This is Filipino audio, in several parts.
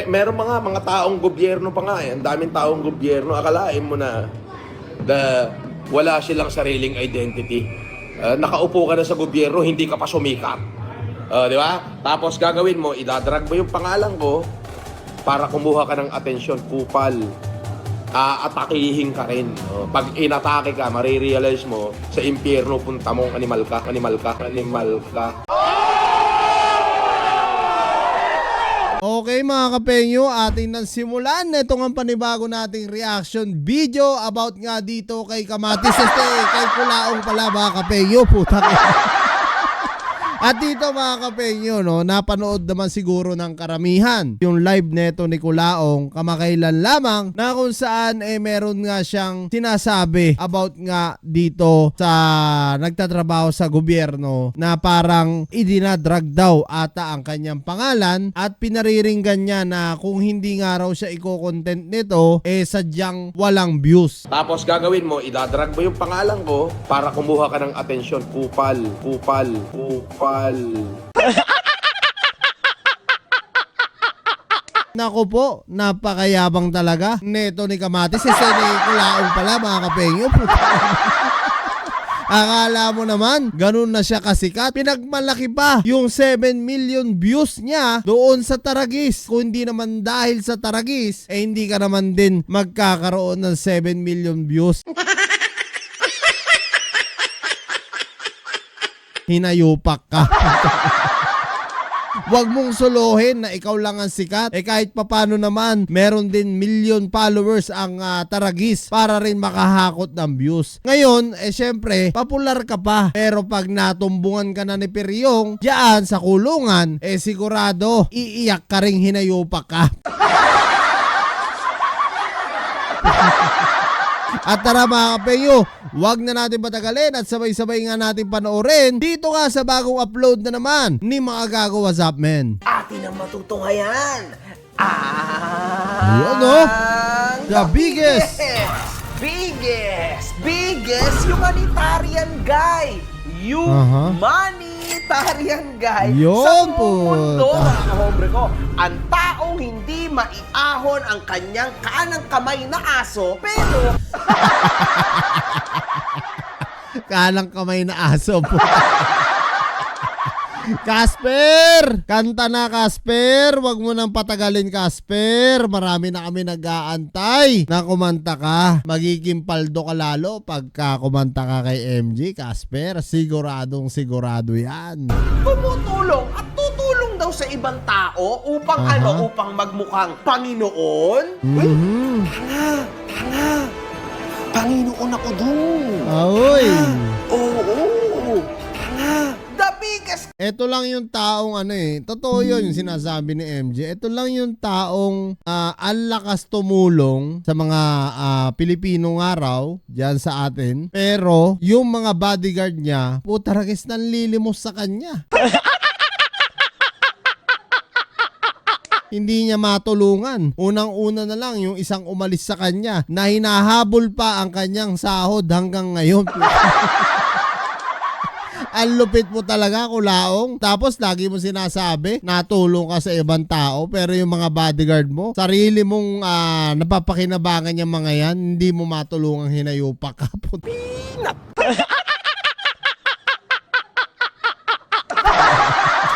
Meron mga taong gobyerno pa nga eh. Ang daming taong gobyerno. Akalain mo na wala silang sariling identity. Nakaupo ka na sa gobyerno, hindi ka pa sumikat. Di ba? Tapos gagawin mo, idadrag mo yung pangalan ko para kumuha ka ng atensyon, kupal. Atakihin ka rin. Pag inatake ka, marirealize mo, sa impyerno punta mo, animal ka. Okay mga kapenyo, ating nang simulan itong ang panibago nating reaction video about nga dito kay Kamatis kay Kulaong pala mga kapenyo, putak. At dito mga kapenyo, no, napanood naman siguro ng karamihan yung live neto ni Kulaong kamakailan lamang na kung saan meron nga siyang sinasabi about nga dito sa nagtatrabaho sa gobyerno na parang idinadrag daw ata ang kanyang pangalan at pinariringgan niya na kung hindi nga raw siya i-content nito sadyang walang views. Tapos gagawin mo, idadrag mo yung pangalan ko para kumuha ka ng atensyon, kupal. Nako po, napakayabang talaga neto ni Kamatis. Ni Kulaong pala mga kapenyo. Akala mo naman, ganun na siya kasikat. Pinagmalaki pa yung 7 million views niya doon sa Taragis. Kung hindi naman dahil sa Taragis, hindi ka naman din magkakaroon ng 7 million views. Hinayupak ka. Huwag mong suluhin na ikaw lang ang sikat. Kahit papano naman, meron din million followers ang Taragis para rin makahakot ng views. Ngayon, syempre, popular ka pa. Pero pag natumbungan ka na ni Peryong, diyan sa kulungan, sigurado, iiyak ka ring hinayupak ka. At tara mga kapenyo, wag na natin patagalin at sabay-sabay nga natin panoorin dito nga sa bagong upload na naman ni mga gago. What's up, men? Atin ang matutunghayan. Yun, no? The biggest humanitarian guy. Humanitarian guy Yun sa po. buong mundo, mga kahombre ko. Ang taong hindi maiahon ang kanyang kanang kamay na aso, pero kanang kamay na aso po. Casper! Kanta na, Casper! Wag mo nang patagalin, Casper. Marami na kami nag-aantay na kumanta ka. Magiging paldo ka lalo pagka kumanta ka kay MJ, Casper. Siguradong sigurado yan. tumutulong at tutulong daw sa ibang tao upang upang magmukhang Panginoon. Tanga. Panginoon ako dun. Aoy! Oo. Tanga. The biggest. Ito lang yung taong totoo yun yung sinasabi ni MJ. Ito lang yung taong ang lakas tumulong sa mga Pilipino nga raw dyan sa atin. Pero yung mga bodyguard niya, putaragis nanlilimos sa kanya. Hindi niya matulungan. Unang-una na lang yung isang umalis sa kanya na hinahabol pa ang kanyang sahod hanggang ngayon. Ang lupit mo talaga, Kulaong. Tapos lagi mo sinasabi, natulong ka sa ibang tao, pero yung mga bodyguard mo, sarili mong napapakinabangan yung mga yan, hindi mo matulungang hinayupak ka.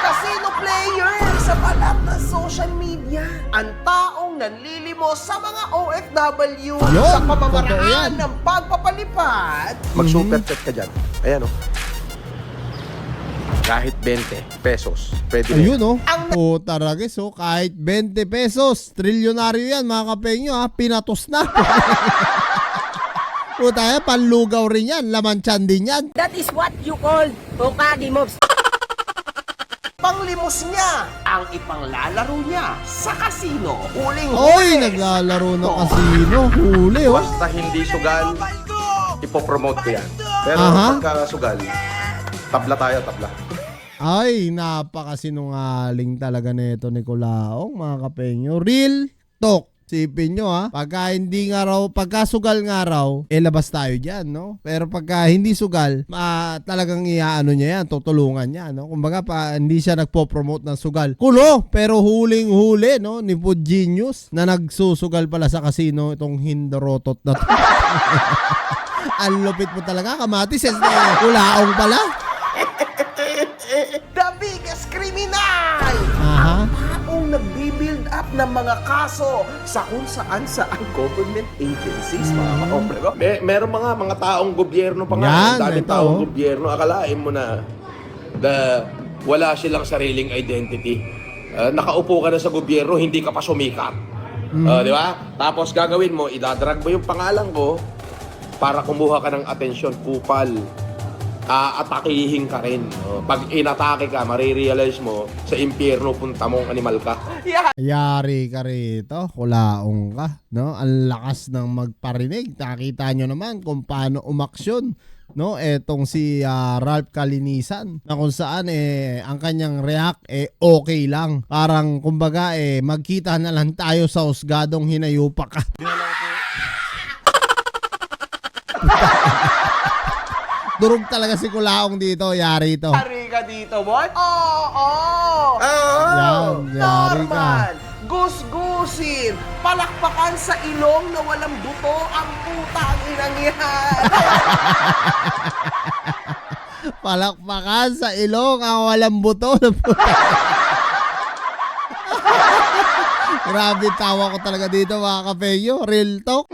Casino player sa balat ng social media. Ang taong nanlilimos sa mga OFW Yun, sa totoo yan. pamamaraan ng pagpapalipad. Mag-super chat ka dyan. Ayan kahit 20 pesos. Pwede na. Ayun putaragis kahit 20 pesos, trilyonaryo yan mga kapenyo pinatos na. Puta panlugaw rin yan, laman tiyan din yan. That is what you call Hokage moves. Panglimos niya ang ipanglalaro niya sa casino. Oy, naglalaro ng kasino. Huli Basta hindi sugal, ipopromote ko yan. Pero pagka sugal, tabla tayo. Ay, napakasinungaling talaga nito ni Kulaong mga kapenyo. Real talk. Sipin nyo ha, pagka hindi nga raw, pagka sugal nga raw, labas tayo dyan, no? Pero pagka hindi sugal, talagang iaano niya yan, tutulungan niya, no? Kumbaga hindi siya nagpo-promote ng sugal. Kulo, pero huling-huli, no? Ni Food Genius na nagsusugal pala sa casino itong Hindorotot na to. Ang lupit mo talaga, Kamatis. Kulaong pala. The biggest criminal! Aha. Ang nagbi-build up ng mga kaso sa kung saan government agencies, mga ka-hombre ko. Meron mga taong gobyerno pa nga. Yan, Ang daming ito, taong oh. gobyerno. Akalain mo na wala silang sariling identity. Nakaupo ka na sa gobyerno, hindi ka pa sumikat. Di ba? Tapos gagawin mo, idadrag mo yung pangalan ko para kumuha ka ng atensyon, kupal. Atakihin ka rin. Pag inatake ka, marirealize mo, sa impyerno punta mo, animal ka. Yeah. Yari ka rito, kulaong ka, no? Ang lakas ng magparinig. Nakita nyo naman kung paano umaksyon, no? Etong si Ralph Kalinisan, na kung saan ang kanyang react okay lang. Parang kumbaga magkita na lang tayo sa husgadong hinayupa ka. Durog talaga si Kulaong dito, yari ito. Yari ka dito, boy? Oo! Yan, yari ka. Norman, gusgusin, palakpakan sa ilong na walang buto ang putang inang yan. Palakpakan sa ilong ang walang buto. Grabe, tawa ko talaga dito, mga kapeyo. Real talk.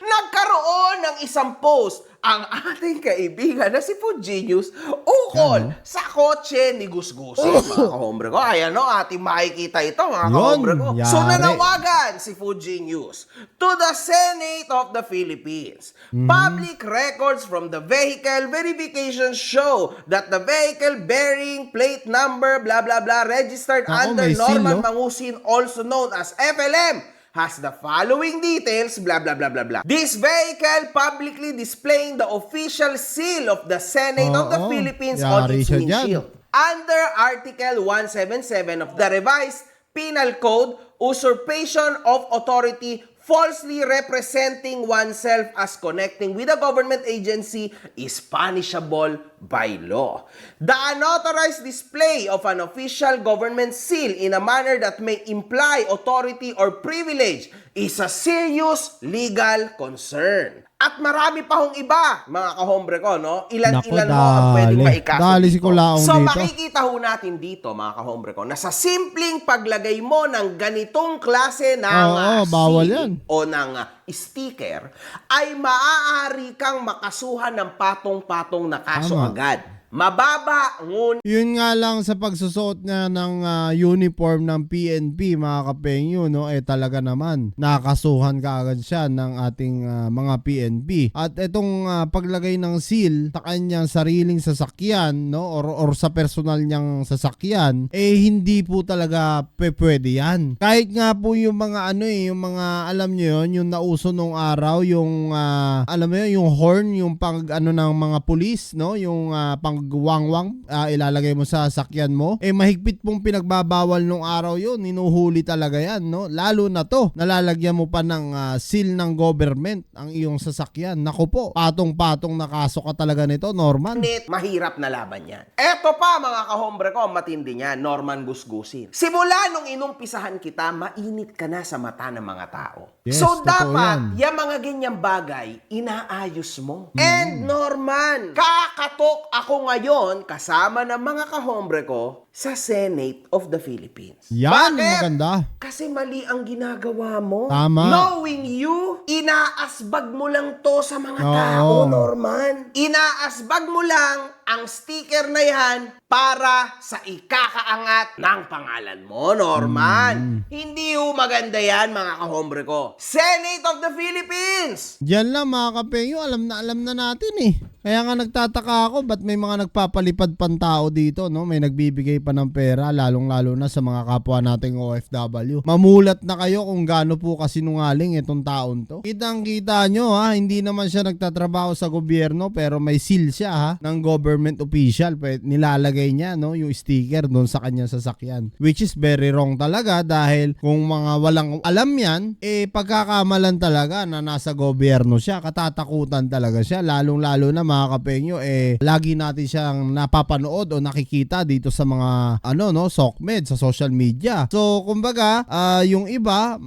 Nagkaroon ng isang post ang ating kaibigan na si Food Genius ukol sa kotse ni Gusgusin, mga kahombre ko. Ayan o, ating makikita ito, mga Yun, kahombre ko. So yari. nanawagan si Food Genius to the Senate of the Philippines. Public records from the vehicle verification show that the vehicle bearing plate number blah blah blah registered Ako, under may seal, Norman no? Mangusin, also known as FLM, has the following details, blah, blah, blah, blah, blah. This vehicle publicly displaying the official seal of the Senate of the Oo, Philippines on yari its siya dyan. windshield. Under Article 177 of the Revised Penal Code, usurpation of authority falsely representing oneself as connecting with a government agency is punishable by law. The unauthorized display of an official government seal in a manner that may imply authority or privilege is a serious legal concern. At marami pa hong iba, mga kahombre ko, no? Ilan-ilan Naku, mo ang pwedeng dali. maikaso Dali si dito. Kulaong So dito. makikita ho natin dito, mga kahombre ko, na sa simpleng paglagay mo ng ganitong klase ng Oo, bawal seal yan. o ng sticker, ay maaari kang makasuhan ng patong-patong na kaso Tama. agad. Mababa, ngunit Yun nga lang sa pagsusuot niya ng uniform ng PNP, mga kapengyo, no? Talaga naman, nakasuhan ka agad siya ng ating mga PNP. At itong paglagay ng seal sa kanyang sariling sasakyan, no? Or sa personal niyang sasakyan, hindi po talaga pwede yan. Kahit nga po yung mga yung mga, alam nyo yun, yung nauso nung araw, yung, alam mo yun, yung horn, yung pang, ng mga pulis, no? Yung pangwangwang, ilalagay mo sa sakyan mo, mahigpit pong pinagbabawal nung araw yun, hinuhuli talaga yan, no? Lalo na to, nalalagyan mo pa ng seal ng government ang iyong sasakyan. Naku po, patong-patong na kaso ka talaga nito, Norman. mahirap na laban yan. Eto pa, mga kahombre ko, ang matindi niyan, Norman Gusgusin. Simula nung inumpisahan kita, mainit ka na sa mata ng mga tao. Yes, So totoo dapat, yan. yung mga ganyang bagay, inaayos mo. And Norman, kakatok ako ngayon kasama ng mga kahombre ko sa Senate of the Philippines. Yan, Bakit? maganda. Kasi mali ang ginagawa mo. Tama. Knowing you, inaasbag mo lang to sa mga Oo. tao, Norman. Inaasbag mo lang ang sticker na yan para sa ikakaangat ng pangalan mo, Norman. Hindi ho maganda yan, mga kahombre ko. Senate of the Philippines! Diyan lang, mga kapengyo, alam na natin eh. Kaya nga nagtataka ako, ba't may mga nagpapalipad pang tao dito, no? May nagbibigay nagbibigay pa ng pera, lalong-lalo na sa mga kapwa nating OFW. Mamulat na kayo kung gaano po kasinungaling itong taon to. Kitang-kita nyo ha, hindi naman siya nagtatrabaho sa gobyerno pero may seal siya ha, ng government official. Nilalagay niya no, yung sticker doon sa kanyang sasakyan. Which is very wrong talaga dahil kung mga walang alam yan, pagkakamalan talaga na nasa gobyerno siya, katatakutan talaga siya. Lalong-lalo na mga kapenyo, lagi natin siyang napapanood o nakikita dito sa mga SOCMED sa social media. So kumbaga yung iba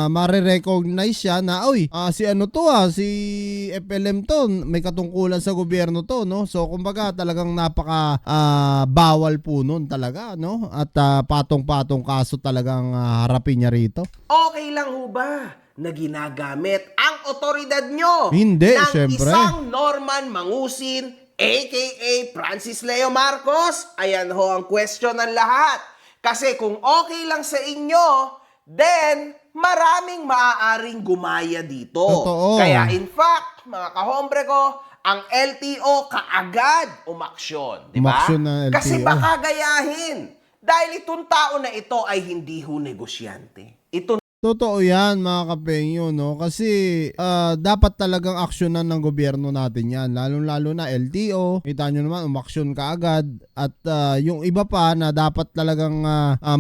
mare-recognize siya na si si FLM to, may katungkulan sa gobyerno to, no? So kumbaga talagang napaka bawal po nun talaga, no? At patong-patong kaso talagang harapin niya rito. Okay lang ho ba na ginagamit ang otoridad nyo Hindi, ng syempre. isang Norman Mangusin, aka Francis Leo Marcos? Ayan ho ang question ng lahat. Kasi kung okay lang sa inyo, then maraming maaaring gumaya dito. Totoo. Kaya in fact, mga kahombre ko, ang LTO kaagad umaksyon. Di ba? Umaksyon ng LTO. Kasi baka gayahin. Dahil itong tao na ito ay hindi ho negosyante. Ito Totoo yan mga kapenyo, no? Kasi dapat talagang aksyonan ng gobyerno natin yan. Lalong-lalo na LTO. Kita nyo naman, umaksyon ka agad. At yung iba pa na dapat talagang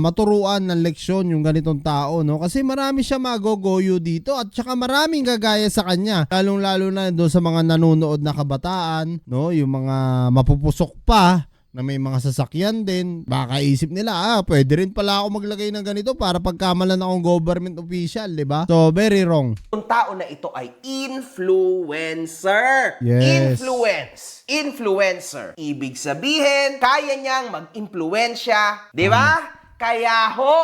maturuan ng leksyon yung ganitong tao, no? Kasi marami siya magogoyo dito at saka maraming gagaya sa kanya. Lalong-lalo na doon sa mga nanonood na kabataan, no? Yung mga mapupusok pa na may mga sasakyan din, baka isip nila, pwede rin pala ako maglagay ng ganito para pagkamalan akong government official, di ba? So, very wrong. Yung tao na ito ay influencer. Yes. Influencer. Ibig sabihin, kaya niyang mag-impluensya, di ba? Kaya ho,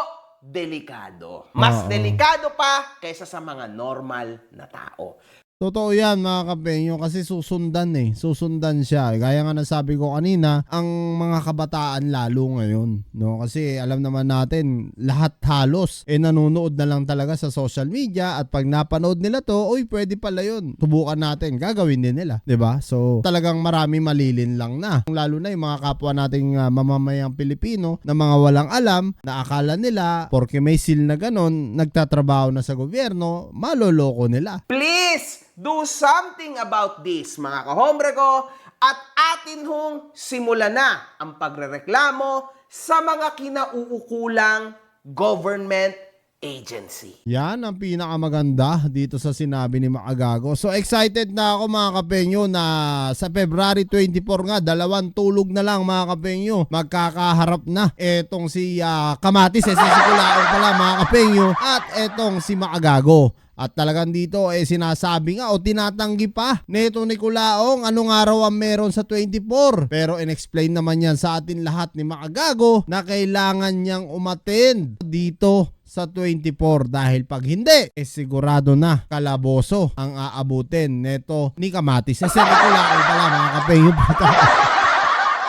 delikado. Mas delikado pa kaysa sa mga normal na tao. Totoo yan mga kapenyo kasi susundan siya. Gaya nga nasabi ko kanina, ang mga kabataan lalo ngayon, no? Kasi alam naman natin, lahat halos nanonood na lang talaga sa social media at pag napanood nila to, pwede pala yun. Subukan natin, gagawin din nila, 'di ba? So talagang marami malilin lang na. Lalo na yung mga kapwa nating mamamayang Pilipino na mga walang alam, na akala nila porke may seal na ganon, nagtatrabaho na sa gobyerno, maloloko nila. Please, do something about this, mga kahombre ko, at atin hong simulan na ang pagrereklamo sa mga kinauukulang government agency. Yan ang pinakamaganda dito sa sinabi ni Maagago. So excited na ako mga kapenyo na sa February 24 nga, 2 tulog na lang mga kapenyo, magkakaharap na etong si Kamatis, si Kulaong pala mga kapenyo, at etong si Maagago. At talagang dito sinasabi nga o tinatanggi pa neto ni Kulaong anong araw ang meron sa 24. Pero in-explain naman yan sa atin lahat ni Maagago na kailangan niyang umattend dito sa 24 dahil pag hindi, sigurado na kalaboso ang aabutin neto ni Kamatis. Kasi ni Kulaong pala mga kapenyo.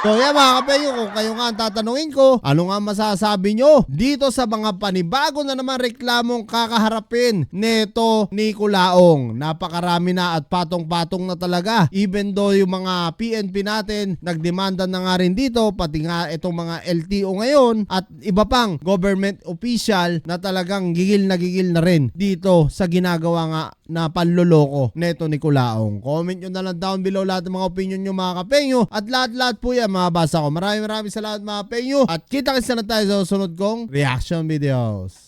So yan mga kapenyo, kung kayo nga ang tatanungin ko, ano nga masasabi nyo dito sa mga panibago na naman reklamong kakaharapin neto ni Kulaong? Napakarami na at patong-patong na talaga. Even though yung mga PNP natin nagdemanda na nga rin dito, pati nga itong mga LTO ngayon at iba pang government official na talagang gigil na rin dito sa ginagawa nga na panloloko neto ni Kulaong. Comment nyo na lang down below lahat ng mga opinion nyo mga kapenyo at lahat-lahat po yan mabasa ko. Maraming salamat mga penyo at kita-kits na tayo sa susunod kong reaction videos.